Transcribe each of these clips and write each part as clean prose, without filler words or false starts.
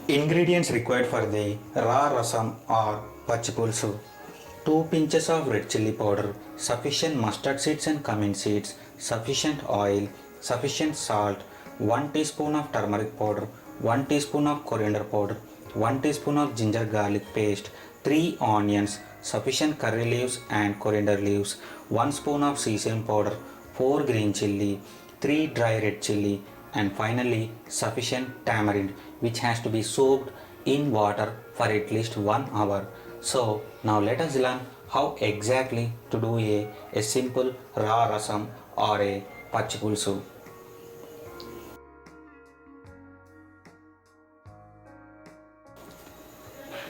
Ingredients required for the raw rasam are Pachi Pulusu, 2 pinches of red chilli powder, sufficient mustard seeds and cumin seeds, sufficient oil, sufficient salt, 1 teaspoon of turmeric powder, 1 teaspoon of coriander powder, 1 teaspoon of ginger garlic paste, 3 onions, sufficient curry leaves and coriander leaves, 1 spoon of sesame powder, 4 green chilli, 3 dry red chilli, and finally sufficient tamarind, which has to be soaked in water for at least 1 hour. So now let us learn how exactly to do a simple raw rasam or a Pachi Pulusu.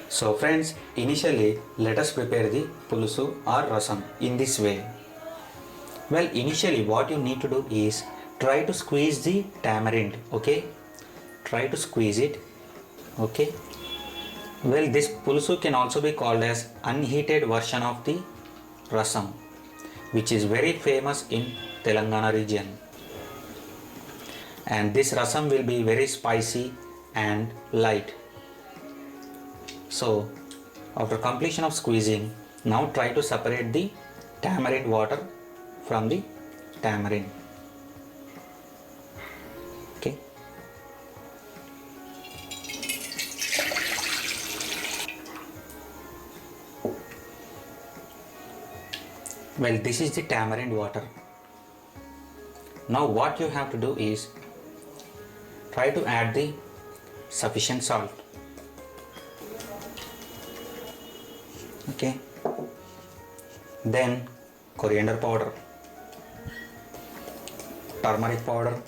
So friends, initially let us prepare the Pulusu or rasam in this way. Well, initially what you need to do is try to squeeze the tamarind, okay? Try to squeeze it, okay? Well, this Pulusu can also be called as unheated version of the rasam, which is very famous in Telangana region. And this rasam will be very spicy and light. So after completion of squeezing, now try to separate the tamarind water from the tamarind. Okay. Well, this is the tamarind water. Now what you have to do is try to add the sufficient salt. Okay. Then coriander powder, turmeric powder,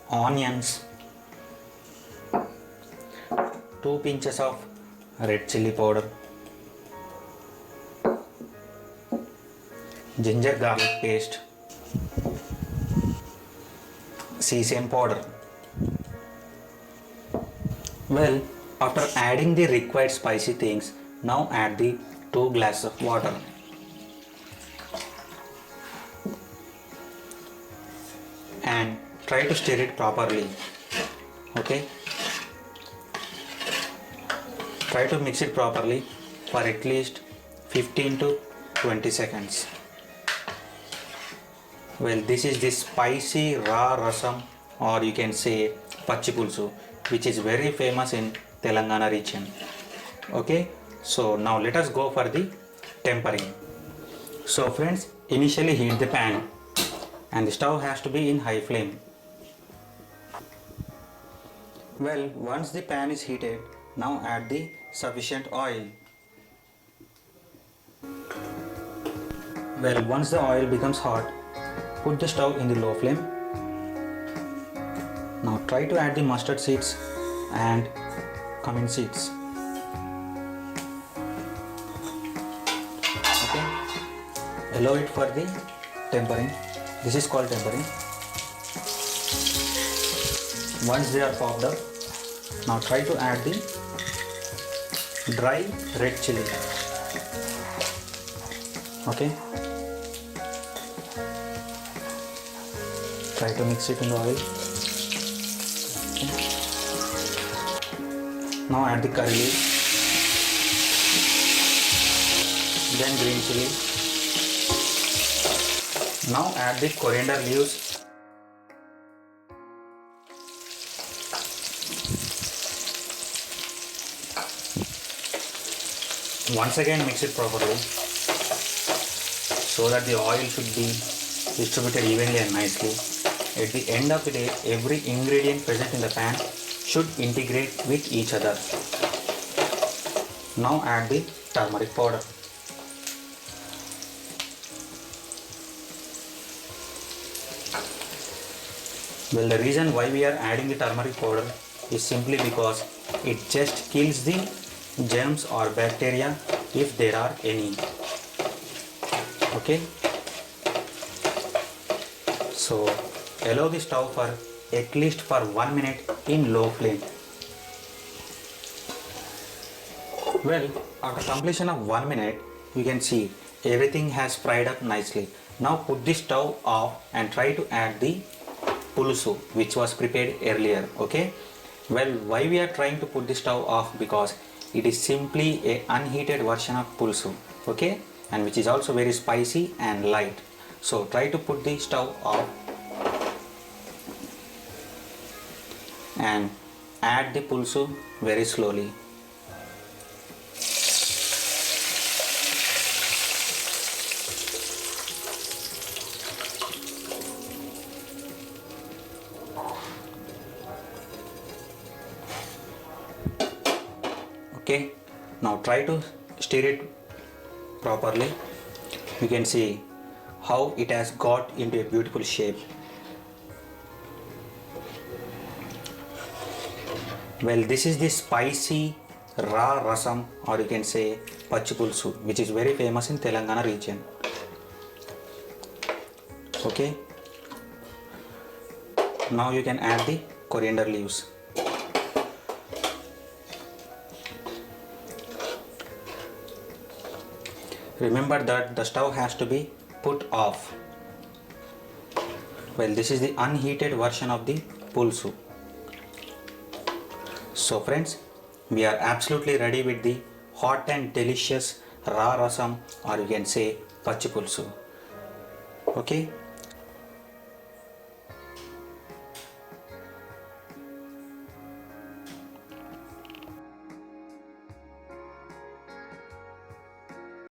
onions, 2 pinches of red chilli powder, ginger garlic paste, sesame powder. Well, after adding the required spicy things, now add the 2 glasses of water. And try to stir it properly. Okay. Try to mix it properly for at least 15 to 20 seconds. Well, this is the spicy raw rasam, or you can say Pachi Pulusu, which is very famous in Telangana region. Okay, so now let us go for the tempering. So friends, initially heat the pan and the stove has to be in high flame. Well, once the pan is heated, now add the sufficient oil. Well, once the oil becomes hot, put the stove in the low flame. Now try to add the mustard seeds and cumin seeds. Okay, allow it for the tempering. This is called tempering. Once they are popped up, now try to add the dry red chilli. Okay, try to mix it in the oil. Okay. Now add the curry leaf, then green chilli. Now add the coriander leaves. Once again mix it properly so that the oil should be distributed evenly and nicely. At the end of the day, every ingredient present in the pan should integrate with each other. Now add the turmeric powder. Well, the reason why we are adding the turmeric powder is simply because it just kills the germs or bacteria if there are any. Okay, so allow the stove for at least for 1 minute in low flame. Well, after completion of 1 minute, you can see everything has fried up nicely. Now put the stove off and try to add the pulusu which was prepared earlier. Okay, well, why we are trying to put the stove off? Because it is simply a unheated version of pulusu. Okay, and which is also very spicy and light. So try to put the stove off and add the pulusu very slowly. Okay, now try to stir it properly. You can see how it has got into a beautiful shape. Well, this is the spicy raw rasam, or you can say Pachi Pulusu, which is very famous in Telangana region. Okay, now you can add the coriander leaves. Remember that the stove has to be put off. Well, this is the unheated version of the pulusu. So friends, we are absolutely ready with the hot and delicious raw rasam, or you can say Pachi Pulusu. Okay,